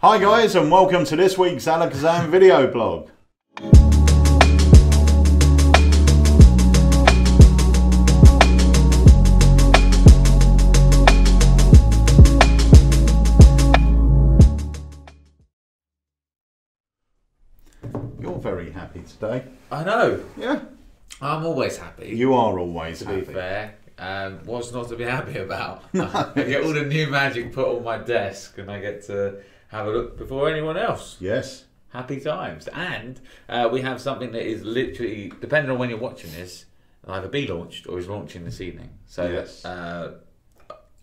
Hi guys, and welcome to this week's Alakazam video blog. You're very happy today. I know. Yeah. I'm always happy. You are always happy. To be fair. What's not to be happy about? I get all the new magic put on my desk and I get to have a look before anyone else. Yes. Happy times. And we have something that is literally, depending on when you're watching this, it'll either be launched or is launching this evening. So, yes.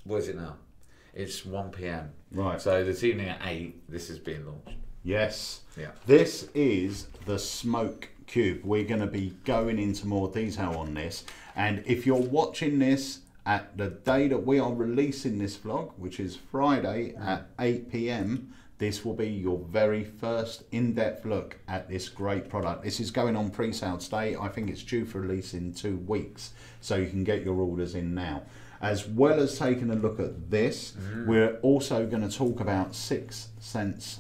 What is it now? It's 1 PM. Right. So this evening at 8, this is being launched. Yes. Yeah. This is the Smoke Cube. We're going to be going into more detail on this. And if you're watching this at the day that we are releasing this vlog, which is Friday at 8 PM, this will be your very first in-depth look at this great product. This is going on pre-sale today. I think it's due for release in 2 weeks, so you can get your orders in now. As well as taking a look at this, we're also going to talk about 6 Sense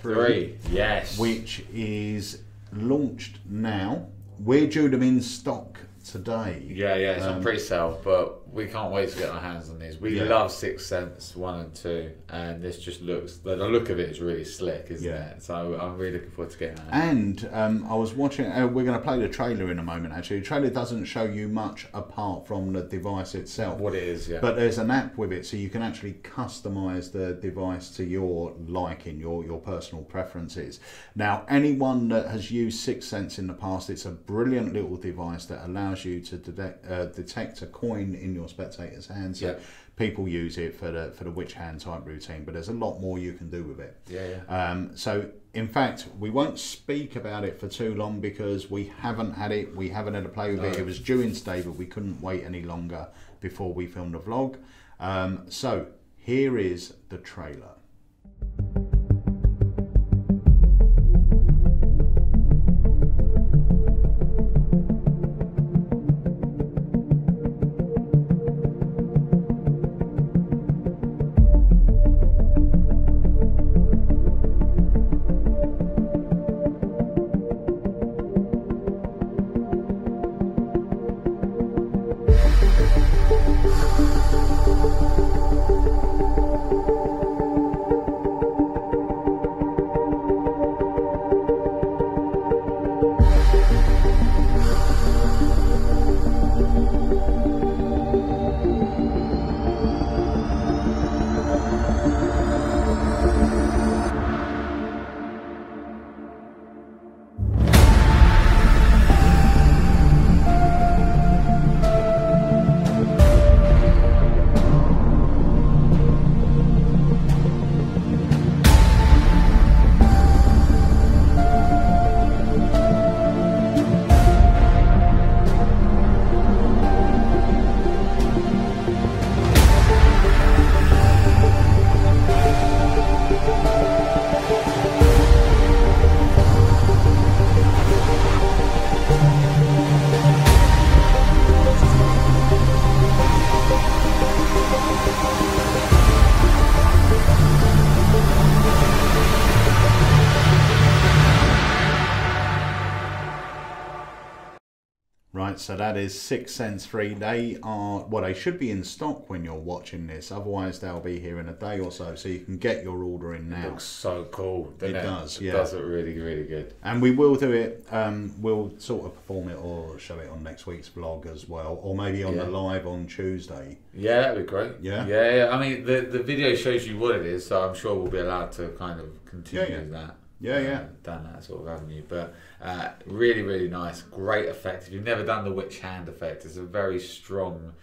3, yes, which is launched now. We're due them in stock today. Yeah, it's on pre-sale, but we can't wait to get our hands on these. We love 6 Sense 1 and 2, and this just looks, the look of it is really slick, isn't it? So I'm really looking forward to getting that. And I was watching, we're going to play the trailer in a moment actually. The trailer doesn't show you much apart from the device itself. What it is, yeah. But there's an app with it, so you can actually customize the device to your liking, your personal preferences. Now, anyone that has used 6 Sense in the past, it's a brilliant little device that allows you to detect a coin in your spectator's hand. So people use it for the witch hand type routine, but there's a lot more you can do with it. So in fact, we won't speak about it for too long because we haven't had it, we haven't had a play with it. It was due in today, but we couldn't wait any longer before we filmed the vlog. So here is the trailer. Right, so that is 6 Sense 3. They are, well, they should be in stock when you're watching this. Otherwise, they'll be here in a day or so. So you can get your order in now. It looks so cool. It does, yeah. It does look really, really good. And we will do it. We'll sort of perform it or show it on next week's vlog as well, or maybe on the live on Tuesday. Yeah, that'd be great. Yeah. Yeah. I mean, the video shows you what it is, so I'm sure we'll be allowed to kind of continue that. Down that sort of avenue, but really, really nice, great effect. If you've never done the witch hand effect, it's a very strong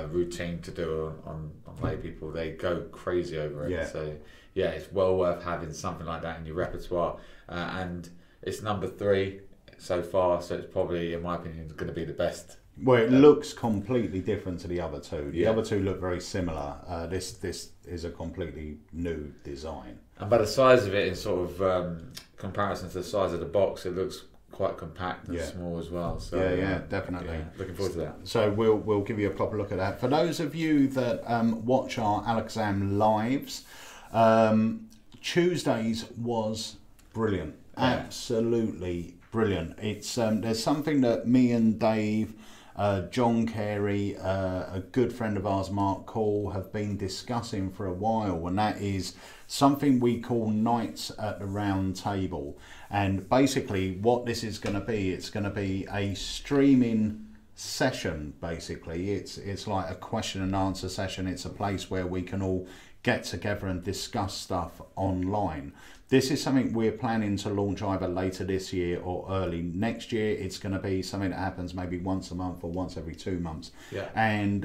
routine to do on lay people. They go crazy over it. So yeah, it's well worth having something like that in your repertoire. And it's number 3 so far, so it's probably, in my opinion, going to be the best. Well, it looks completely different to the other 2. The other 2 look very similar. This is a completely new design. And by the size of it, in sort of comparison to the size of the box, it looks quite compact and small as well. So yeah, definitely. Yeah, looking forward to that. So we'll give you a proper look at that. For those of you that watch our Alakazam lives, Tuesdays was brilliant, absolutely brilliant. It's there's something that me and Dave, John Carey, a good friend of ours, Mark Call, have been discussing for a while, and that is something we call Nights at the Round Table. And basically what this is going to be, it's going to be a streaming session. Basically it's like a question and answer session. It's a place where we can all get together and discuss stuff online. This is something we're planning to launch either later this year or early next year. It's going to be something that happens maybe once a month or once every 2 months. And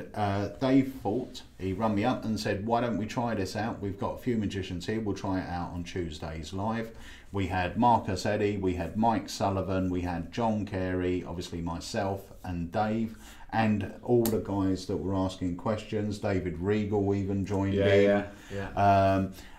Dave thought, he rung me up and said, why don't we try this out? We've got a few magicians here, we'll try it out on Tuesdays live. We had Marcus Eddy, we had Mike Sullivan, we had John Carey, obviously myself and Dave, and all the guys that were asking questions. David Regal even joined in.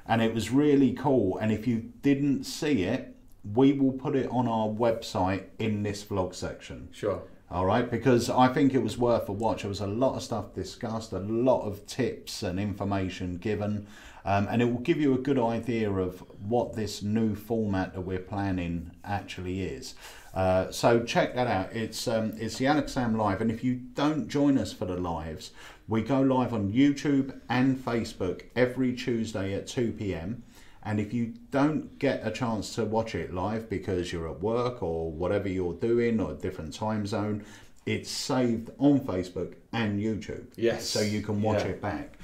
And it was really cool. And if you didn't see it, we will put it on our website in this vlog section. Sure. All right, because I think it was worth a watch. There was a lot of stuff discussed, a lot of tips and information given, and it will give you a good idea of what this new format that we're planning actually is. So check that out. It's the Alakazam Live, and if you don't join us for the lives, we go live on YouTube and Facebook every Tuesday at 2 p.m. And if you don't get a chance to watch it live because you're at work or whatever you're doing or a different time zone, it's saved on Facebook and YouTube. Yes. So you can watch it back.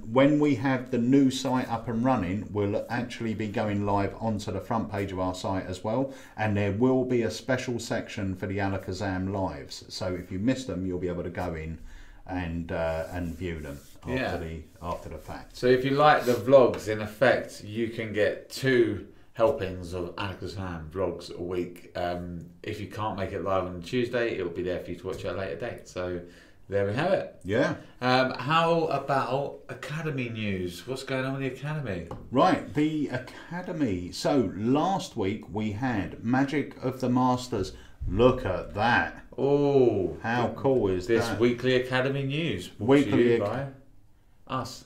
When we have the new site up and running, we'll actually be going live onto the front page of our site as well. And there will be a special section for the Alakazam lives. So if you miss them, you'll be able to go in and view them after the fact. So if you like the vlogs, in effect, you can get 2 helpings of Alakazam vlogs a week. If you can't make it live on Tuesday, it will be there for you to watch at a later date. So there we have it. Yeah. How about Academy news? What's going on with the Academy? Right, the Academy. So last week we had Magic of the Masters. Look at that. Oh, how cool is this that? weekly Academy news. Weekly by us.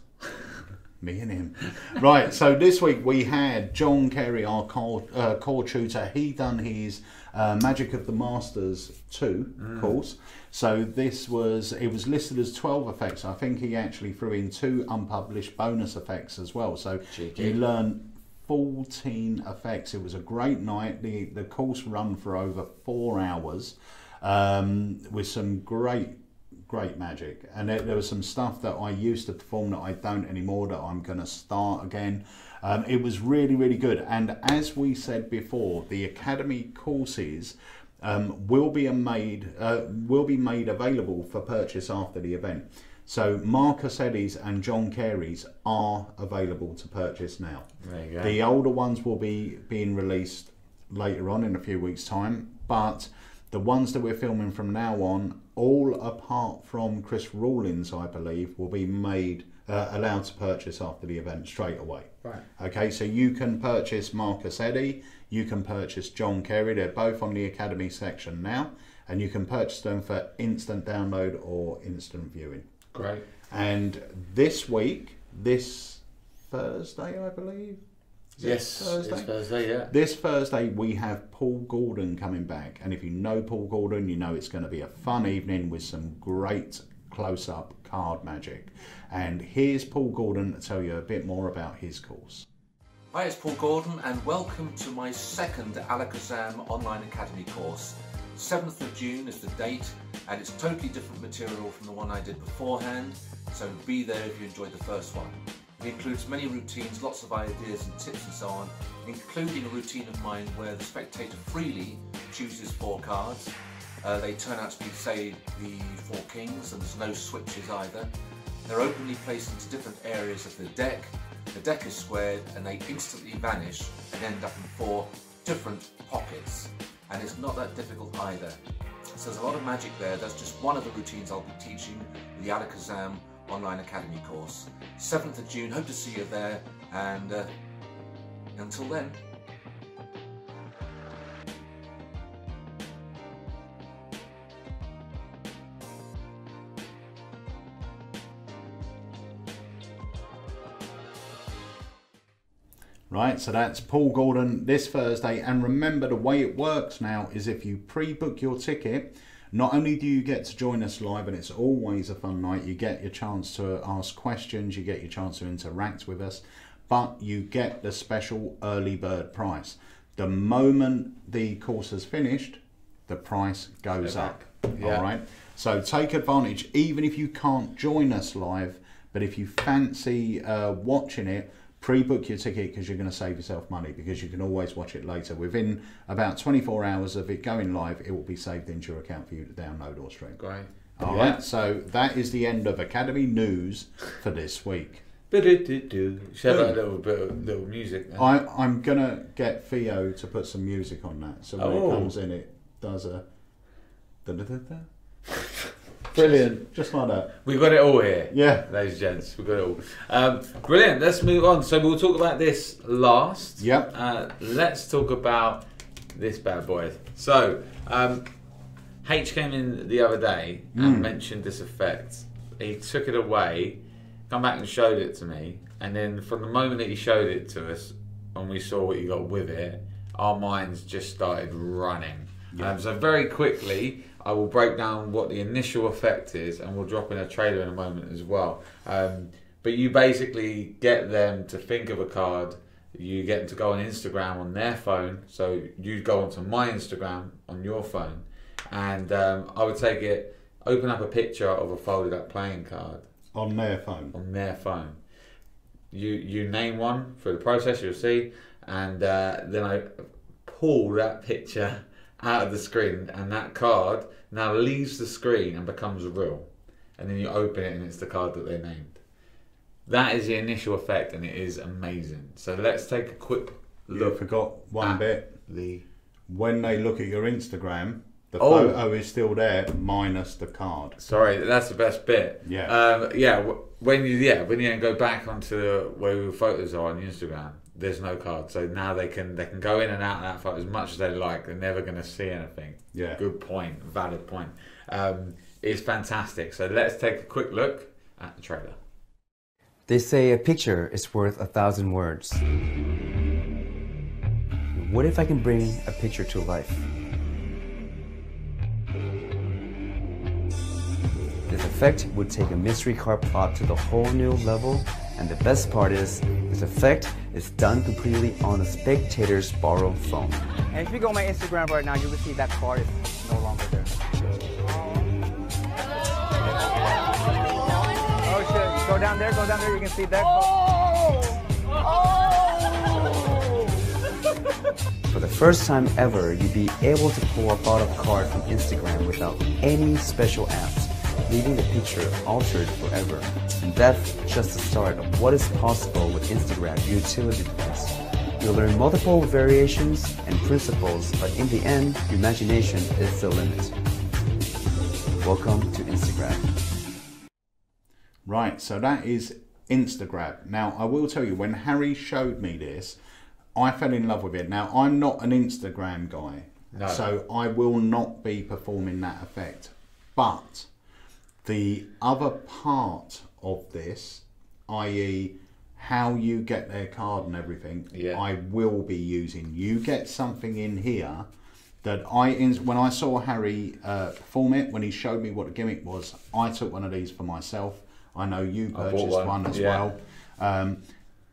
Me and him. Right, so this week we had John Carey, our core tutor. He done his Magic of the Masters 2 course. So it was listed as 12 effects. I think he actually threw in 2 unpublished bonus effects as well. So you learn 14 effects. It was a great night. The course run for over 4 hours with some great magic, and there was some stuff that I used to perform that I don't anymore, that I'm going to start again. It was really good, and as we said before, the Academy courses will be made available for purchase after the event. So Marcus Eddy's and John Carey's are available to purchase now. There you go. The older ones will be being released later on in a few weeks' time, but the ones that we're filming from now on, all apart from Chris Rawlins, I believe, will be allowed to purchase after the event straight away. Right. Okay, so you can purchase Marcus Eddy, you can purchase John Carey. They're both on the Academy section now, and you can purchase them for instant download or instant viewing. Great. And this week, this Thursday, I believe. Yes, it's Thursday, yeah. This Thursday we have Paul Gordon coming back, and if you know Paul Gordon, you know it's going to be a fun evening with some great close-up card magic. And here's Paul Gordon to tell you a bit more about his course. Hi, it's Paul Gordon, and welcome to my second Alakazam Online Academy course. 7th of June is the date, and it's totally different material from the one I did beforehand, so be there if you enjoyed the first one. It includes many routines, lots of ideas and tips and so on, including a routine of mine where the spectator freely chooses 4 cards. They turn out to be, say, the 4 kings, and there's no switches either. They're openly placed into different areas of the deck. The deck is squared and they instantly vanish and end up in 4 different pockets. And it's not that difficult either. So there's a lot of magic there. That's just one of the routines I'll be teaching with the Alakazam Online Academy course. 7th of June, hope to see you there, and until then. Right, so that's Paul Gordon this Thursday. And remember, the way it works now is if you pre-book your ticket, not only do you get to join us live, and it's always a fun night, you get your chance to ask questions, you get your chance to interact with us, but you get the special early bird price. The moment the course has finished, the price goes up. Yeah. All right, so take advantage, even if you can't join us live, but if you fancy watching it, pre-book your ticket, because you're going to save yourself money, because you can always watch it later. Within about 24 hours of it going live, it will be saved into your account for you to download or stream. Great. All right, so that is the end of Academy News for this week. Should have a little music then. I'm going to get Theo to put some music on that, so when it comes in, it does a... Da-da-da-da. Brilliant. Just like that. We've got it all here. Yeah. Ladies and gents, we've got it all. Brilliant. Let's move on. So we'll talk about this last. Yep. Let's talk about this bad boy. So, H came in the other day and mentioned this effect. He took it away, come back and showed it to me. And then from the moment that he showed it to us and we saw what you got with it, our minds just started running. Yeah. So very quickly, I will break down what the initial effect is, and we'll drop in a trailer in a moment as well. But you basically get them to think of a card, you get them to go on Instagram on their phone, so you go onto my Instagram on your phone, and I would take it, open up a picture of a folded up playing card. On their phone? On their phone. You name one for the process, you'll see, and then I pull that picture out of the screen, and that card now leaves the screen and becomes real, and then you open it and it's the card that they named. That is the initial effect, and it is amazing. So let's take a quick look. You forgot one bit. When they look at your Instagram, the photo is still there minus the card. Sorry, that's the best bit. Yeah. When you go back onto where your photos are on Instagram, there's no card, so now they can go in and out of that photo as much as they like. They're never going to see anything. Yeah. Good point. Valid point. It's fantastic. So let's take a quick look at the trailer. They say a picture is worth 1,000 words. What if I can bring a picture to life? This effect would take a mystery card plot to the whole new level, and the best part is, this effect is done completely on the spectator's borrowed phone. And if you go on my Instagram right now, you will see that card is no longer there. Oh shit, go down there, you can see that. For the first time ever, you'd be able to pull a photo card from Instagram without any special apps, leaving the picture altered forever. And that's just the start of what is possible with InstaGrab utility device. You'll learn multiple variations and principles, but in the end, your imagination is the limit. Welcome to InstaGrab. Right, so that is InstaGrab. Now, I will tell you, when Harry showed me this, I fell in love with it. Now, I'm not an Instagram guy, so I will not be performing that effect. But the other part of this, i.e. how you get their card and everything, I will be using. You get something in here that when I saw Harry perform it, when he showed me what the gimmick was, I took one of these for myself. I know you purchased one as well.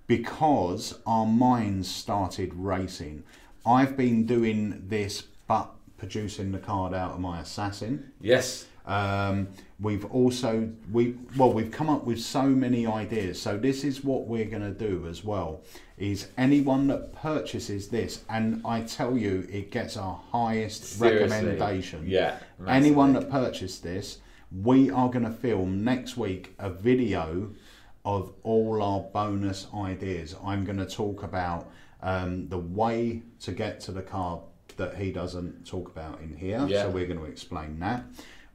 Because our minds started racing. I've been doing this, but producing the card out of my assassin. Yes. We've come up with so many ideas. So this is what we're going to do as well, is anyone that purchases this, and I tell you, it gets our highest recommendation. Yeah. Massively. Anyone that purchased this, we are going to film next week a video of all our bonus ideas. I'm going to talk about the way to get to the card that he doesn't talk about in here. So we're going to explain that.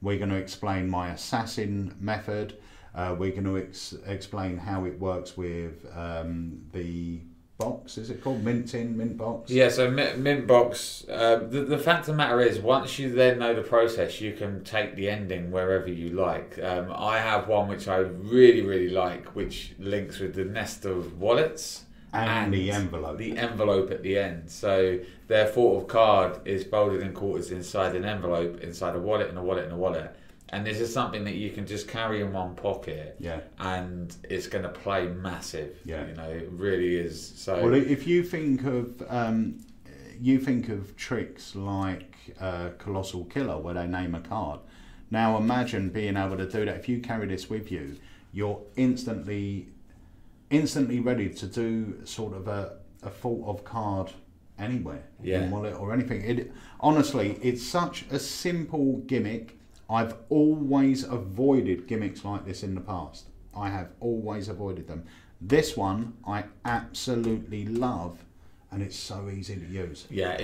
We're going to explain my assassin method. We're going to explain how it works with the box. Is it called mint box? Yeah, so mint box. The fact of the matter is, once you then know the process, you can take the ending wherever you like. I have one which I really like, which links with the nest of wallets. and the envelope. The envelope at the end. So their thought of card is folded in quarters inside an envelope, inside a wallet, and a wallet, and a wallet. And this is something that you can just carry in one pocket, and it's going to play massive. You know, it really is. So, well, if you think of tricks like Colossal Killer, where they name a card. Now, imagine being able to do that. If you carry this with you, you're instantly ready to do sort of a thought of card anywhere, in wallet or anything. Honestly, it's such a simple gimmick. I've always avoided gimmicks like this in the past. I have always avoided them. This one I absolutely love, and it's so easy to use. Yeah,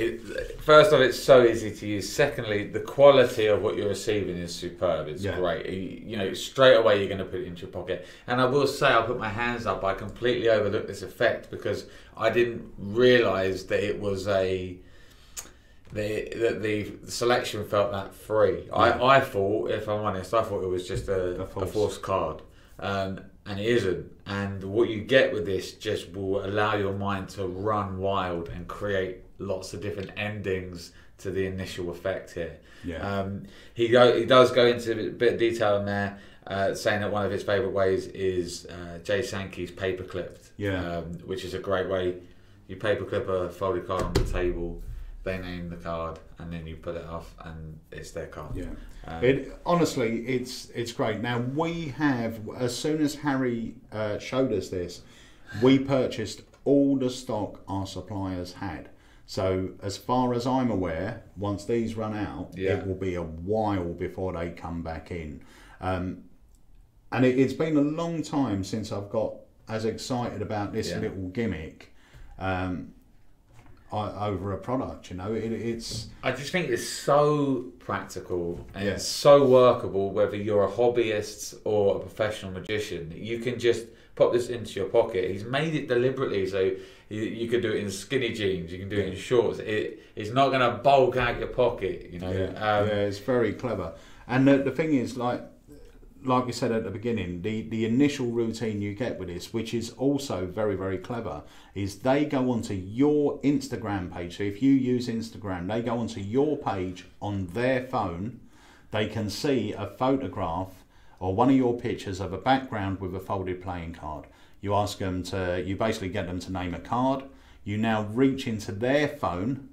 first off, it's so easy to use. Secondly, the quality of what you're receiving is superb. It's great. You know, straight away you're going to put it into your pocket. And I will say, I'll put my hands up, I completely overlooked this effect because I didn't realise that it was the selection felt that free. I thought, if I'm honest, I thought it was just a false card, and it isn't. And what you get with this just will allow your mind to run wild and create lots of different endings to the initial effect here. He does go into a bit of detail in there, saying that one of his favourite ways is Jay Sankey's paper clipped, which is a great way. You paper clip a folded card on the table, they name the card, and then you put it off, and it's their card. Honestly, it's great. Now we have, as soon as Harry showed us this, we purchased all the stock our suppliers had. So as far as I'm aware, once these run out, it will be a while before they come back in. And it's been a long time since I've got as excited about this little gimmick. Over a product, you know, it's. I just think it's so practical and it's so workable. Whether you're a hobbyist or a professional magician, you can just pop this into your pocket. He's made it deliberately, so you can do it in skinny jeans. You can do it in shorts. It's not going to bulk out your pocket, you know. It's very clever. And the thing is, like we said at the beginning, the initial routine you get with this, which is also very, very clever, is they go onto your Instagram page. So if you use Instagram, they go onto your page on their phone. They can see a photograph or one of your pictures of a background with a folded playing card. You ask them you basically get them to name a card. You now reach into their phone,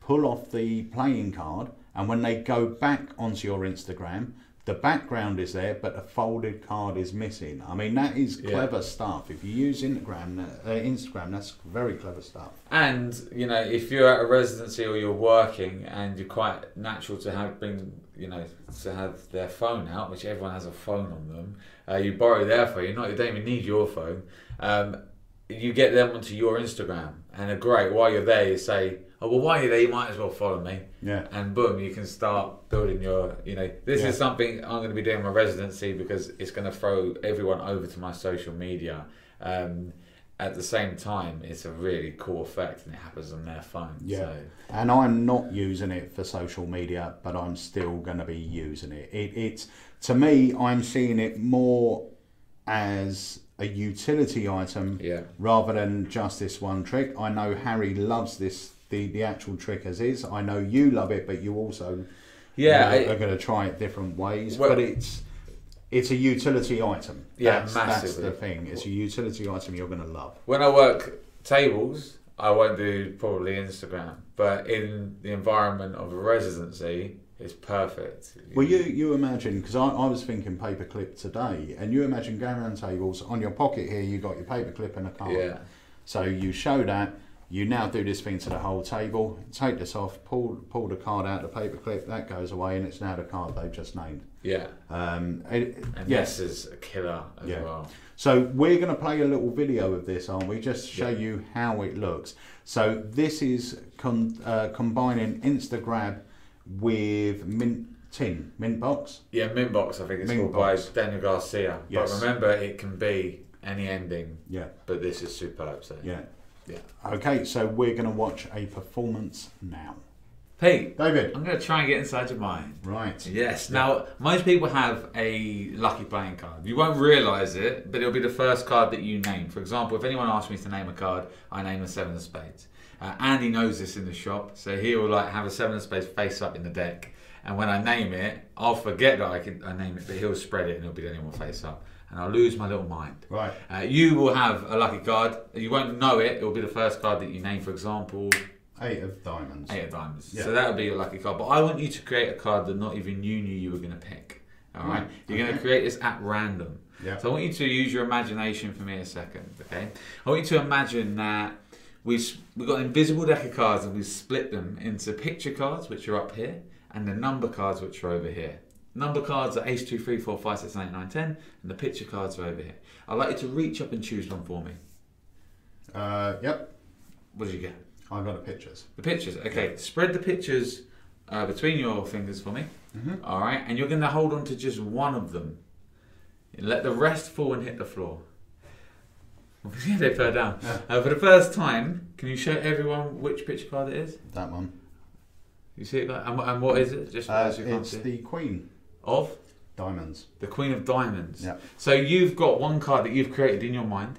pull off the playing card, and when they go back onto your Instagram, the background is there, but a folded card is missing. I mean, that is clever stuff. If you use Instagram, that's very clever stuff. And, you know, if you're at a residency or you're working and you're quite natural to have their phone out, which everyone has a phone on them, you borrow their phone, you don't even need your phone, you get them onto your Instagram. And while you're there, you say, oh, well, while you're there, you might as well follow me. And boom, you can start building your, this is something I'm going to be doing in my residency because it's going to throw everyone over to my social media. At the same time, it's a really cool effect and it happens on their phone. So. And I'm not using it for social media, but I'm still going to be using it. It's to me, I'm seeing it more as a utility item rather than just this one trick. I know Harry loves this, the actual trick as is. I know you love it, but you also are going to try it different ways. Well, but it's a utility item. That's the thing. It's a utility item you're going to love. When I work tables, I won't do probably Instagram, but in the environment of a residency, it's perfect. Well, you imagine, because I was thinking paperclip today, and you imagine going around tables, on your pocket here you got your paperclip and a card. So you show that, you now do this thing to the whole table, take this off, pull the card out, the paperclip, that goes away, and it's now the card they've just named. This is a killer as well. So we're going to play a little video of this, aren't we? Just to show you how it looks. So this is combining InstaGrab with Mint Box. Mint Box, I think it's called by Daniel Garcia. But remember, it can be any ending. But this is superb. So. Okay, so we're going to watch a performance now. Pete, David. I'm going to try and get inside your mind. Right. Yes. Now, most people have a lucky playing card. You won't realise it, but it'll be the first card that you name. For example, if anyone asks me to name a card, I name a 7 of spades. Andy knows this in the shop, so he will like have a 7 of spades face up in the deck. And when I name it, I'll forget that I name it, but he'll spread it and it'll be the only one face up. And I'll lose my little mind. Right. You will have a lucky card. You won't know it. It will be the first card that you name, for example... 8 of diamonds. 8 of diamonds. Yeah. So that'll be your lucky card. But I want you to create a card that not even you knew you were going to pick. All right? You're going to create this at random. Yeah. So I want you to use your imagination for me a second. Okay? I want you to imagine that we've got an invisible deck of cards and we've split them into picture cards, which are up here, and the number cards, which are over here. Number cards are ace, 2, 3, 4, 5, 6, 7, 8, 9, 10, and the picture cards are over here. I'd like you to reach up and choose one for me. Yep. What did you get? I've got the pictures. The pictures. Okay, spread the pictures between your fingers for me. All right, and you're going to hold on to just one of them. Let the rest fall and hit the floor. Yeah, they fell down. Yeah. For the first time, can you show everyone which picture card it is? That one. You see it? And what is it? Just for those who can't it's see. the Queen. Of? Diamonds. The Queen of Diamonds. Yeah. So you've got one card that you've created in your mind,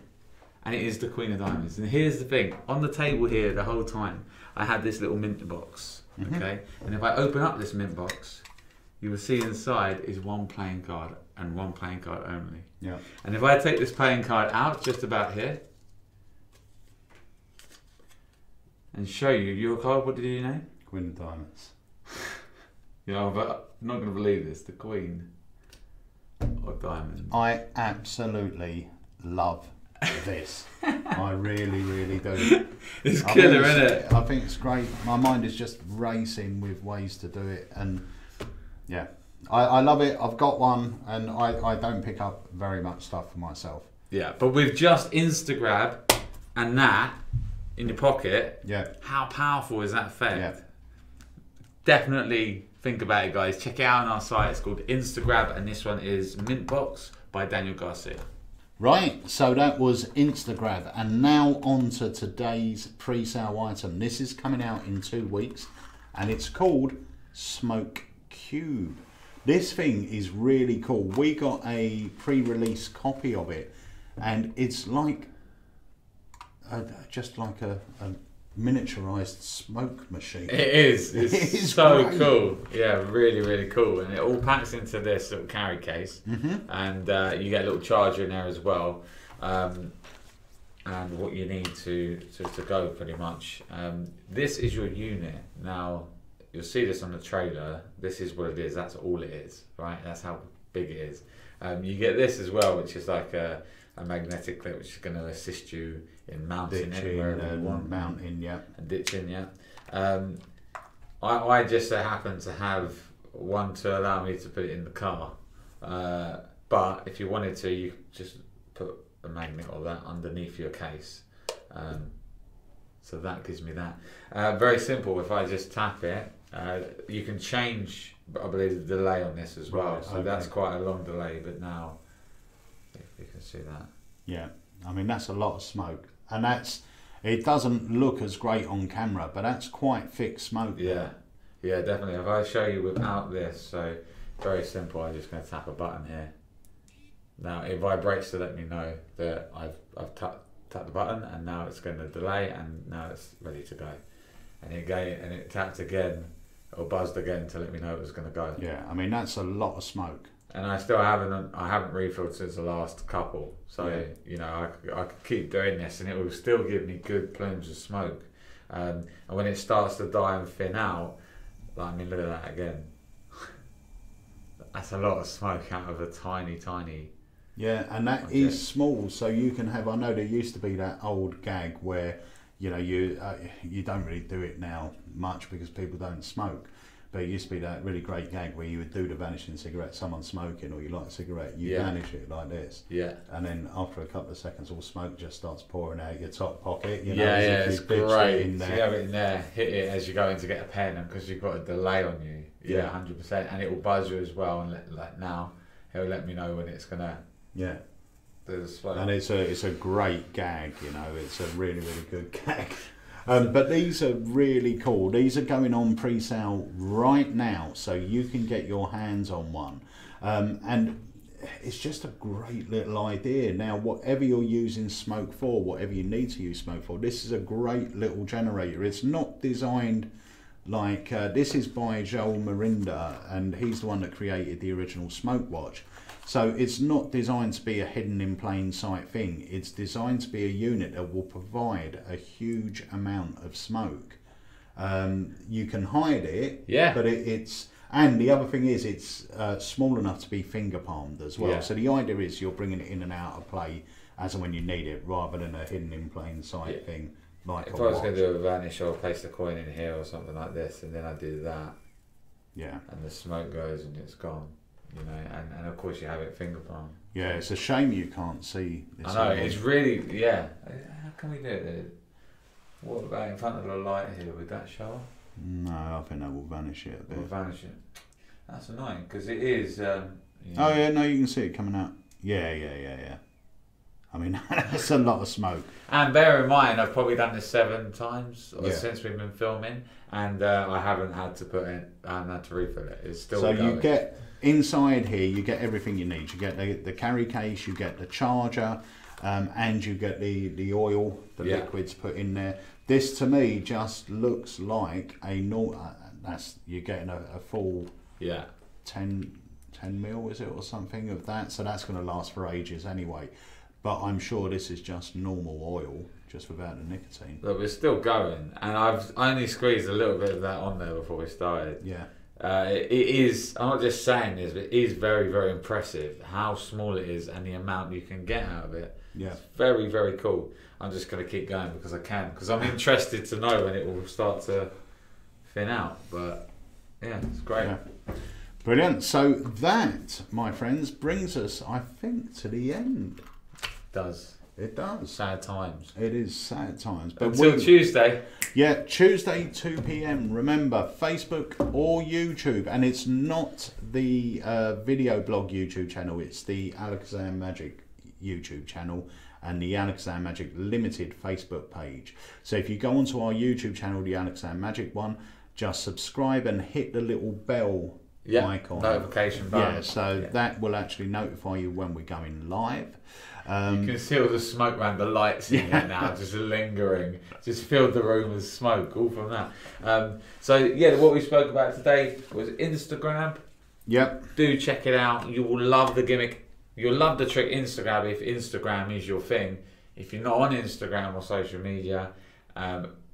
and it is the Queen of Diamonds. And here's the thing, on the table here the whole time, I had this little mint box, okay? And if I open up this mint box, you will see inside is one playing card, and one playing card only. Yeah. And if I take this playing card out, just about here, and show you your card, what did you name? Queen of Diamonds. Yeah, but I'm not going to believe this, the Queen of Diamonds. I absolutely love this. I really, really do. It's killer, isn't it? I think it's great. My mind is just racing with ways to do it, and yeah, I love it. I've got one, and I don't pick up very much stuff for myself. Yeah, but with just InstaGrab and that in your pocket, Yeah. how powerful is that effect? Yeah. Definitely think about it, guys. Check it out on our site. It's called InstaGrab, and this one is Mintbox by Daniel Garcia. Right, so that was InstaGrab, and now on to today's pre-sale item. This is coming out in 2 weeks, and it's called Smoke Cube. This thing is really cool. We got a pre-release copy of it, and it's like just like a miniaturized smoke machine. It is. It's It is so great. cool. Yeah, really, really cool. And it all packs into this little carry case. And you get a little charger in there as well. And what you need to go pretty much. This is your unit. Now, you'll see this on the trailer. This is what it is. That's all it is, right? That's how big it is. You get this as well, which is like a magnetic clip, which is going to assist you in mounting it wherever you want. Mounting, yeah. And ditching, yeah. I just so happen to have one to allow me to put it in the car. But if you wanted to, you could just put a magnet or that underneath your case. So that gives me that. Very simple. If I just tap it, you can change, I believe, the delay on this as well. Right, so okay. that's quite a long delay, but now, if you can see that. Yeah, I mean, that's a lot of smoke. And it doesn't look as great on camera, but that's quite thick smoke. Yeah, yeah, definitely. If I show you without this, so very simple, I'm just going to tap a button here. Now it vibrates to let me know that I've tapped the button, and now it's going to delay, and now it's ready to go. And it tapped again, or buzzed again to let me know it was going to go. Yeah, I mean, that's a lot of smoke. And I still haven't refilled since the last couple, so Yeah. you know I could keep doing this, and it will still give me good plumes of smoke. And when it starts to die and thin out, like, I mean, look at that again. That's a lot of smoke out of a tiny. Yeah, and that Okay. is small, so you can have. I know there used to be that old gag where, you know, you don't really do it now much because people don't smoke. But it used to be that really great gag where you would do the vanishing cigarette, someone smoking, or you light a cigarette, you Yeah. vanish it like this. Yeah. And then after a couple of seconds, all smoke just starts pouring out your top pocket. You know, Yeah, as if yeah, you it's pitch it great. in So there. you have it in there, hit it as you're going to get a pen, and because you've got a delay on you. Yeah, Yeah. 100%, and it will buzz you as well. And like now, it'll let me know when it's gonna Yeah. do the smoke. And it's a great gag, you know. It's a really, really good gag. But these are really cool. These are going on pre-sale right now, so you can get your hands on one. And it's just a great little idea. Now, whatever you're using smoke for, whatever you need to use smoke for, this is a great little generator. It's not designed like, this is by Joel Marinda, and he's the one that created the original smoke watch. So it's not designed to be a hidden in plain sight thing. It's designed to be a unit that will provide a huge amount of smoke. You can hide it, yeah, but it's, and the other thing is it's small enough to be finger palmed as well. Yeah. So the idea is you're bringing it in and out of play as and when you need it, rather than a hidden in plain sight thing. Like if I was going to do a vanish, I'll place the coin in here or something like this, and then I do that. Yeah. And the smoke goes and it's gone. You know, and of course you have it finger palm. Yeah, it's a shame you can't see this. I know, it's really, yeah. How can we do it? What about in front of the light here? Would that show? No, I think that will vanish it a bit. Will vanish it. That's annoying, because it is... you know. Oh yeah, no, you can see it coming out. Yeah. I mean, that's a lot of smoke. And bear in mind, I've probably done this 7 times since we've been filming, and I haven't had to put in, I haven't had to refill it. It's still going. You get... Inside here, you get everything you need. You get the carry case, you get the charger, and you get the oil, the liquids put in there. This to me just looks like a that's you're getting a full 10 mil, is it, or something of that. So that's going to last for ages anyway. But I'm sure this is just normal oil, just without the nicotine. But we're still going, and I've only squeezed a little bit of that on there before we started. Yeah. It is, I'm not just saying this, but it is very, very impressive how small it is and the amount you can get out of it. Yeah. It's very, very cool. I'm just going to keep going because I can, because I'm interested to know when it will start to thin out. But yeah, it's great. Yeah. Brilliant. So that, my friends, brings us, I think, to the end. It does. It does. Sad times. It is sad times. But until Tuesday. Yeah, Tuesday 2 PM. Remember, Facebook or YouTube, and it's not the video blog YouTube channel. It's the Alakazam Magic YouTube channel and the Alakazam Magic Limited Facebook page. So if you go onto our YouTube channel, the Alakazam Magic one, just subscribe and hit the little bell icon. Notification button. Yeah, so that will actually notify you when we're going live. You can see all the smoke around the lights in here now, just lingering. Just filled the room with smoke, all from that. So yeah, what we spoke about today was Instagram. Yep. Do check it out. You will love the gimmick. You'll love the trick Instagram if Instagram is your thing. If you're not on Instagram or social media,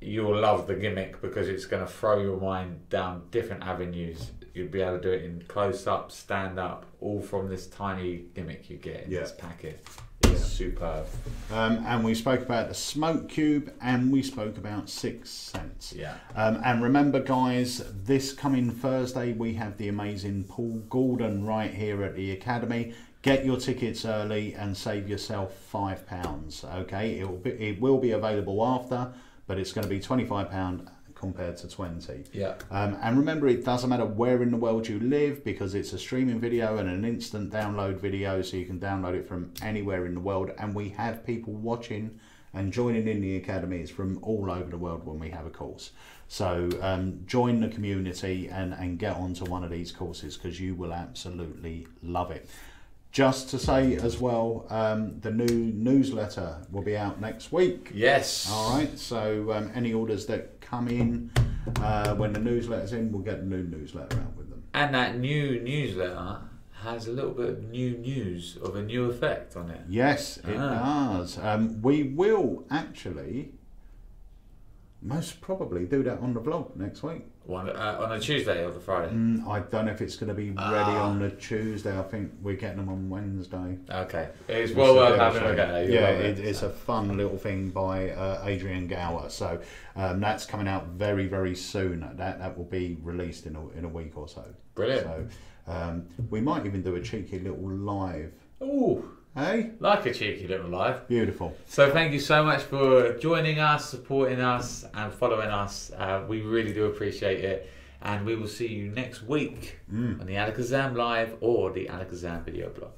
you'll love the gimmick because it's going to throw your mind down different avenues. You'll be able to do it in close up, stand up, all from this tiny gimmick you get in this packet. It's superb. And we spoke about the smoke cube, and we spoke about 6 cents. Yeah. And remember, guys, this coming Thursday we have the amazing Paul Gordon right here at the Academy. Get your tickets early and save yourself £5. Okay, it will be available after, but it's going to be £25 compared to 20. Yeah. And remember, it doesn't matter where in the world you live, because it's a streaming video and an instant download video, so you can download it from anywhere in the world. And we have people watching and joining in the academies from all over the world when we have a course. So join the community and get onto one of these courses, because you will absolutely love it. Just to say as well, the new newsletter will be out next week. Yes. All right. So any orders that come in when the newsletter's in, we'll get the new newsletter out with them. And that new newsletter has a little bit of new news of a new effect on it. Yes, it does. We will actually most probably do that on the vlog next week. On a Tuesday or the Friday? I don't know if it's going to be ready on the Tuesday. I think we're getting them on Wednesday. Okay. It's well worth having a go. Yeah, it's a fun little thing by Adrian Gower. So that's coming out very, very soon. That will be released in a week or so. Brilliant. So we might even do a cheeky little live. Ooh. Hey? Like a cheeky little live. Beautiful. So thank you so much for joining us, supporting us and following us. We really do appreciate it. And we will see you next week on the Alakazam Live or the Alakazam video blog.